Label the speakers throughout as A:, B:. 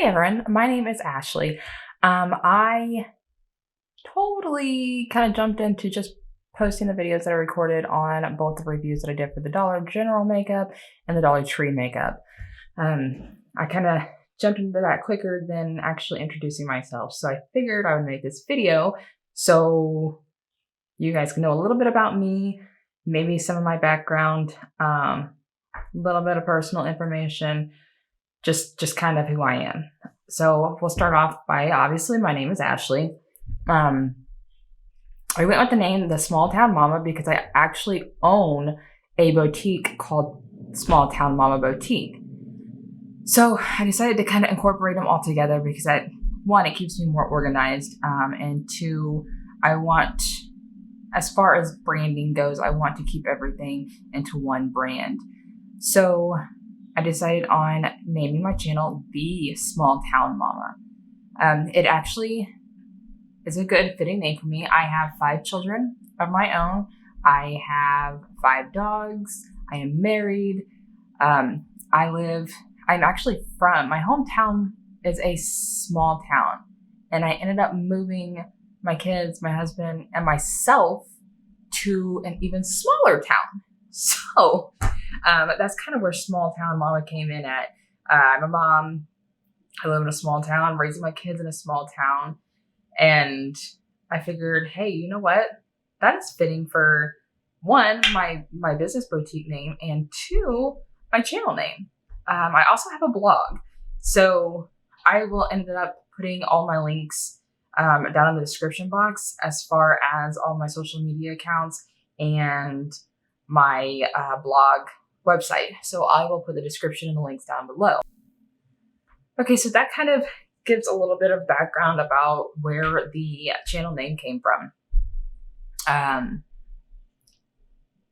A: Hey everyone, my name is Ashley. I totally kind of jumped into just posting the videos that I recorded on both the reviews that I did for the Dollar General makeup and the Dollar Tree makeup. I kind of jumped into that quicker than actually introducing myself, so I figured I would make this video so you guys can know a little bit about me, maybe some of my background, a little bit of personal information, just kind of who I am. So we'll start off by, obviously, my name is Ashley. I went with the name The Small Town Mama because I actually own a boutique called Small Town Mama Boutique. So I decided to kind of incorporate them all together because one, it keeps me more organized, and two, I want, as far as branding goes, I want to keep everything into one brand. So I decided on naming my channel The Small Town Mama. It actually is a good fitting name for me. I have 5 children of my own. I have 5 dogs. I am married. I'm actually from, my hometown is a small town. And I ended up moving my kids, my husband, and myself to an even smaller town. So that's kind of where Small Town Mama came in at. I'm a mom. I live in a small town, raising my kids in a small town. And I figured, hey, you know what? That is fitting for, one, my business boutique name, and 2, my channel name. I also have a blog. So I will end up putting all my links down in the description box, as far as all my social media accounts and my blog website. So I will put the description and the links down below. Okay, so that kind of gives a little bit of background about where the channel name came from.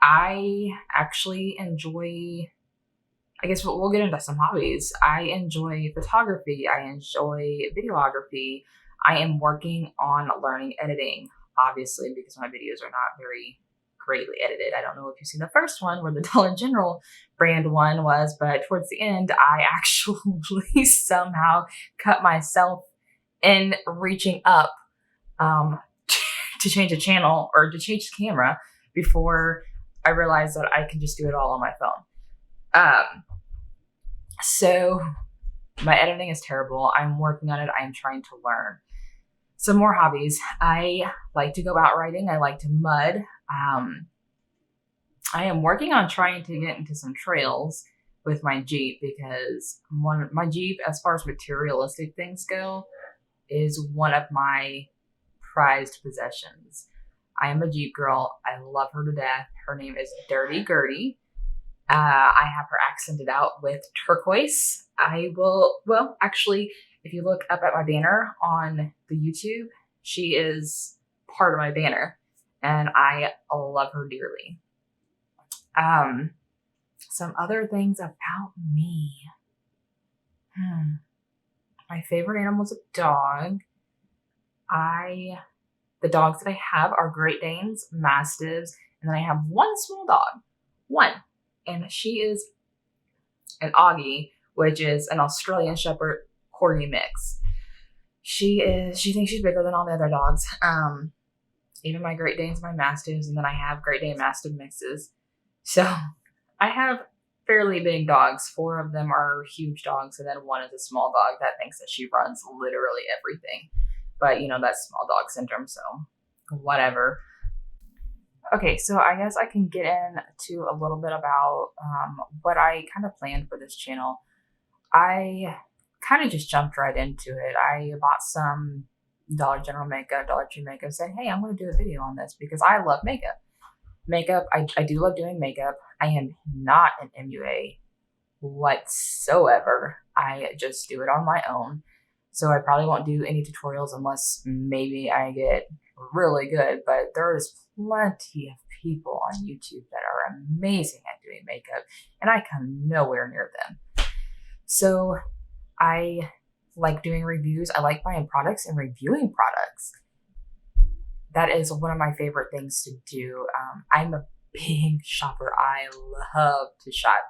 A: I actually enjoy, I guess we'll get into some hobbies. I enjoy photography. I enjoy videography. I am working on learning editing, obviously, because my videos are not very greatly edited. I don't know if you've seen the first one where the Dollar General brand one was, but towards the end, I actually somehow cut myself in reaching up to change a channel or to change the camera before I realized that I can just do it all on my phone. So my editing is terrible. I'm working on it. I'm trying to learn. Some more hobbies. I like to go out riding. I like to mud. I am working on trying to get into some trails with my Jeep because my Jeep, as far as materialistic things go, is one of my prized possessions. I am a Jeep girl. I love her to death. Her name is Dirty Gertie. I have her accented out with turquoise. Actually, if you look up at my banner on the YouTube, she is part of my banner, and I love her dearly. Some other things about me. My favorite animal is a dog. The dogs that I have are Great Danes, Mastiffs, and then I have one small dog. One. And she is an Augie, which is an Australian Shepherd Corgi mix. She thinks she's bigger than all the other dogs. Even my Great Danes, my Mastiffs, and then I have Great Dane Mastiff mixes. So I have fairly big dogs. 4 of them are huge dogs, and then 1 is a small dog that thinks that she runs literally everything. But, that's small dog syndrome, so whatever. Okay, so I guess I can get into a little bit about what I kind of planned for this channel. I kind of just jumped right into it. I bought some Dollar General makeup, Dollar Tree makeup, said, hey, I'm going to do a video on this because I love makeup. I do love doing makeup. I am not an MUA whatsoever. I just do it on my own. So I probably won't do any tutorials unless maybe I get really good, but there is plenty of people on YouTube that are amazing at doing makeup, and I come nowhere near them. So I like doing reviews. I like buying products and reviewing products. That is one of my favorite things to do. I'm a big shopper. I love to shop.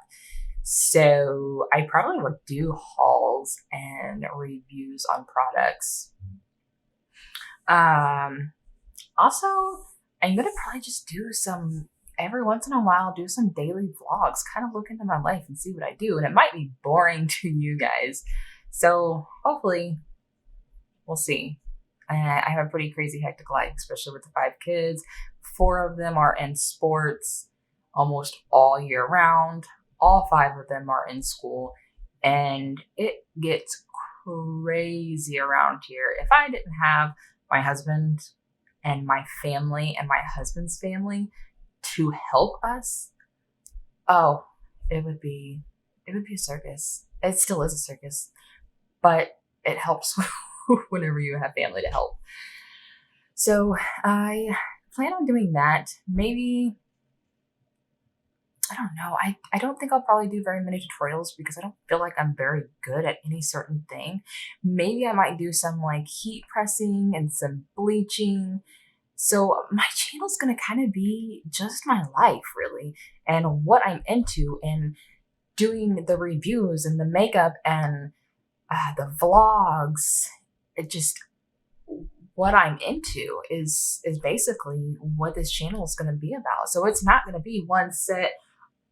A: So I probably would do hauls and reviews on products. Um, Also, I'm gonna probably just do some every once in a while, do some daily vlogs, kind of look into my life and see what I do. And it might be boring to you guys. So hopefully we'll see. I have a pretty crazy hectic life, especially with the 5 kids. 4 of them are in sports almost all year round. All 5 of them are in school, and it gets crazy around here. If I didn't have my husband and my family and my husband's family to help us, oh, it would be a circus. It still is a circus, but it helps whenever you have family to help. So I plan on doing that. Maybe, I don't know. I don't think I'll probably do very many tutorials because I don't feel like I'm very good at any certain thing. Maybe I might do some like heat pressing and some bleaching. So my channel's gonna kind of be just my life, really, and what I'm into, and doing the reviews and the makeup and the vlogs. It just what I'm into is basically what this channel is going to be about. So it's not going to be one set.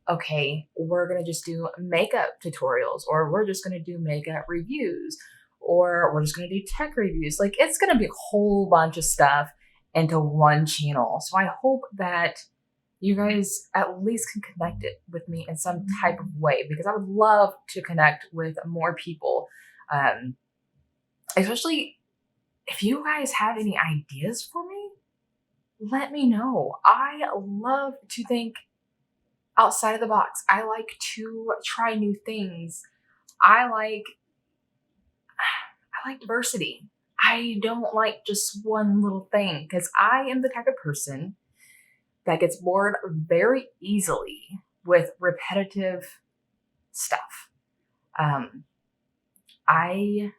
A: Okay, we're going to just do makeup tutorials, or we're just going to do makeup reviews, or we're just going to do tech reviews. Like, it's going to be a whole bunch of stuff into one channel. So I hope that you guys at least can connect it with me in some type of way, because I would love to connect with more people. Especially if you guys have any ideas for me, let me know. I love to think outside of the box. I like to try new things. I like diversity. I don't like just one little thing, because I am the type of person that gets bored very easily with repetitive stuff. I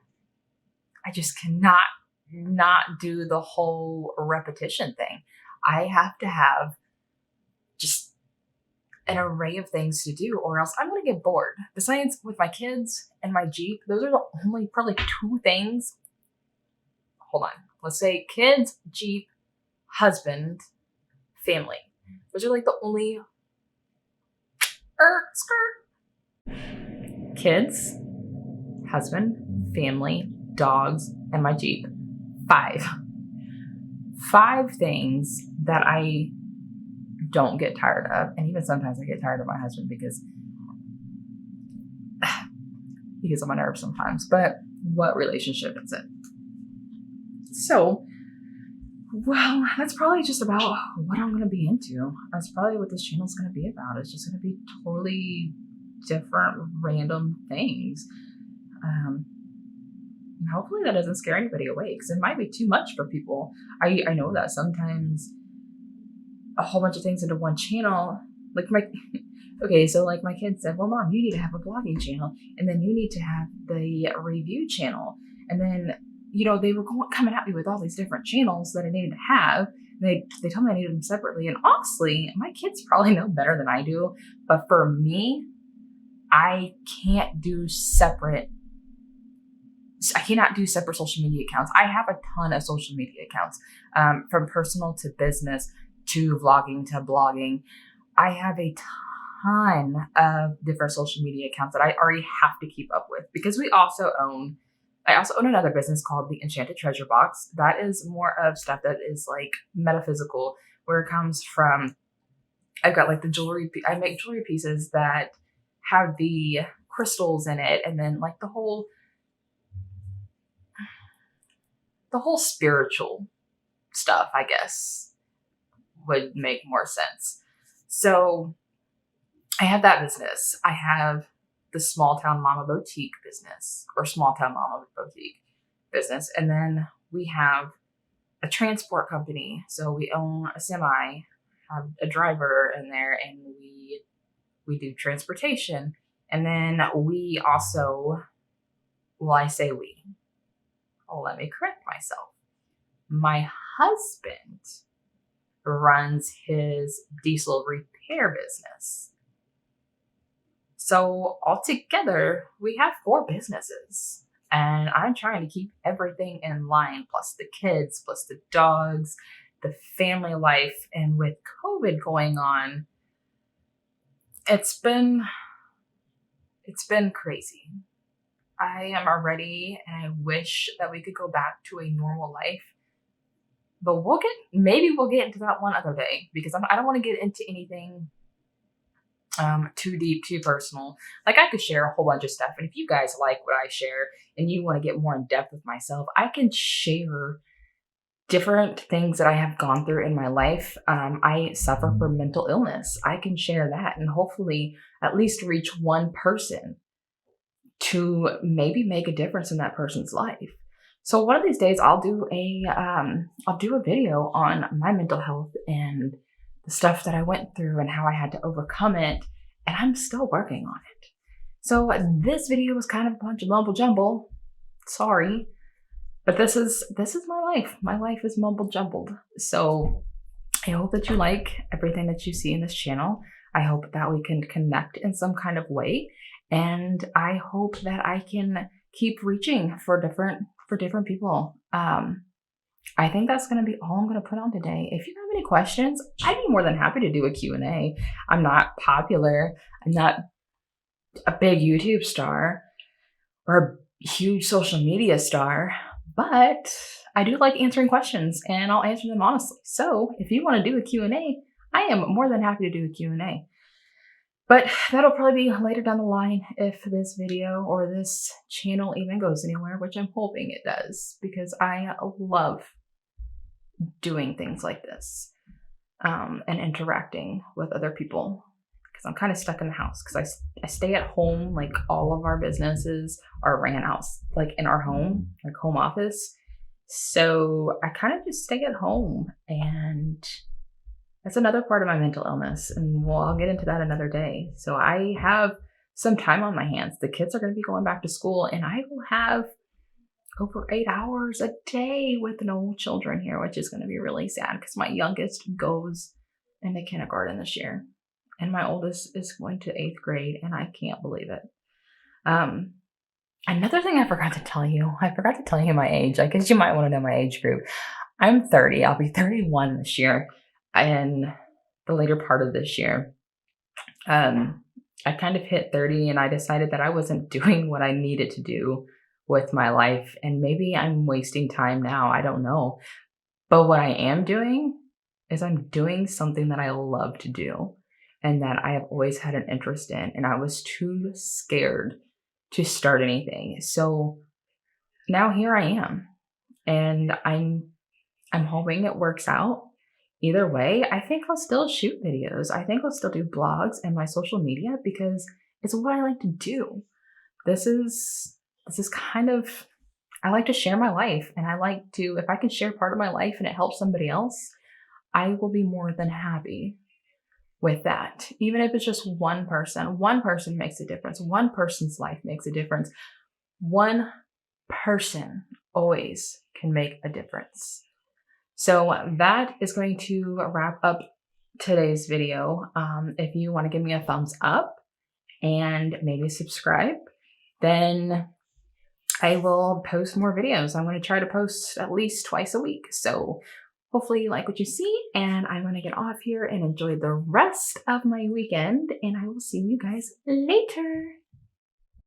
A: just cannot not do the whole repetition thing. I have to have just an array of things to do, or else I'm going to get bored. Besides, with my kids and my Jeep, those are the only probably 2 things. Hold on. Let's say kids, Jeep, husband, family. Those are like the only kids, husband, family, dogs, and my Jeep. 5 things that I don't get tired of. And even sometimes I get tired of my husband because he gets on my nerves sometimes. But what relationship is it? So, well, that's probably just about what I'm going to be into. That's probably what this channel is going to be about. It's just going to be totally different, random things. Hopefully that doesn't scare anybody away, because it might be too much for people. I know that sometimes a whole bunch of things into one channel, like my kids said, well, Mom, you need to have a blogging channel, and then you need to have the review channel. And then, they were coming at me with all these different channels that I needed to have. They told me I needed them separately. And honestly, my kids probably know better than I do. But for me, I cannot do separate social media accounts. I have a ton of social media accounts, from personal to business to vlogging to blogging. I have a ton of different social media accounts that I already have to keep up with, because I also own another business called the Enchanted Treasure Box. That is more of stuff that is like metaphysical, where it comes from. I've got like the jewelry. I make jewelry pieces that have the crystals in it, and then like the whole spiritual stuff, I guess, would make more sense. So I have that business. I have the Small Town Mama Boutique business, or Small Town Mama Boutique business. And then we have a transport company. So we own a semi, have a driver in there, and we do transportation. And then we also, I say we. Oh, let me correct myself. My husband runs his diesel repair business. So altogether, we have 4 businesses. And I'm trying to keep everything in line, plus the kids, plus the dogs, the family life. And with COVID going on, it's been crazy. I am already, and I wish that we could go back to a normal life. But maybe we'll get into that one other day, because I don't want to get into anything too deep, too personal. Like, I could share a whole bunch of stuff, and if you guys like what I share and you want to get more in depth with myself, I can share different things that I have gone through in my life. I suffer from mental illness. I can share that and hopefully at least reach one person to maybe make a difference in that person's life. So one of these days I'll do a video on my mental health and the stuff that I went through and how I had to overcome it, and I'm still working on it. So this video was kind of a bunch of mumble jumble. Sorry, but this is my life. My life is mumble jumbled. So I hope that you like everything that you see in this channel. I hope that we can connect in some kind of way, and I hope that I can keep reaching for different people. I think that's going to be all I'm going to put on today. If you have any questions, I'd be more than happy to do a Q&A. I'm not popular. I'm not a big YouTube star or a huge social media star, but I do like answering questions, and I'll answer them honestly. So if you want to do a Q&A, I am more than happy to do a Q&A. But that'll probably be later down the line if this video or this channel even goes anywhere, which I'm hoping it does, because I love doing things like this and interacting with other people, because I'm kind of stuck in the house, because I stay at home. Like, all of our businesses are ran out like in our home, like home office. So I kind of just stay at home, and that's another part of my mental illness, and I'll get into that another day. So I have some time on my hands. The kids are going to be going back to school, and I will have over 8 hours a day with no children here, which is going to be really sad, because my youngest goes into kindergarten this year, and my oldest is going to 8th grade, and I can't believe it. Another thing I forgot to tell you my age. I guess you might want to know my age group. I'm 30. I'll be 31 this year. In the later part of this year, I kind of hit 30, and I decided that I wasn't doing what I needed to do with my life, and maybe I'm wasting time now. I don't know. But what I am doing is I'm doing something that I love to do and that I have always had an interest in, and I was too scared to start anything. So now here I am, and I'm hoping it works out. Either way, I think I'll still shoot videos. I think I'll still do blogs and my social media, because it's what I like to do. This is kind of, I like to share my life, and I like to, if I can share part of my life and it helps somebody else, I will be more than happy with that. Even if it's just one person makes a difference. One person's life makes a difference. One person always can make a difference. So that is going to wrap up today's video. If you want to give me a thumbs up and maybe subscribe, then I will post more videos. I'm going to try to post at least twice a week. So hopefully you like what you see, and I'm going to get off here and enjoy the rest of my weekend, and I will see you guys later.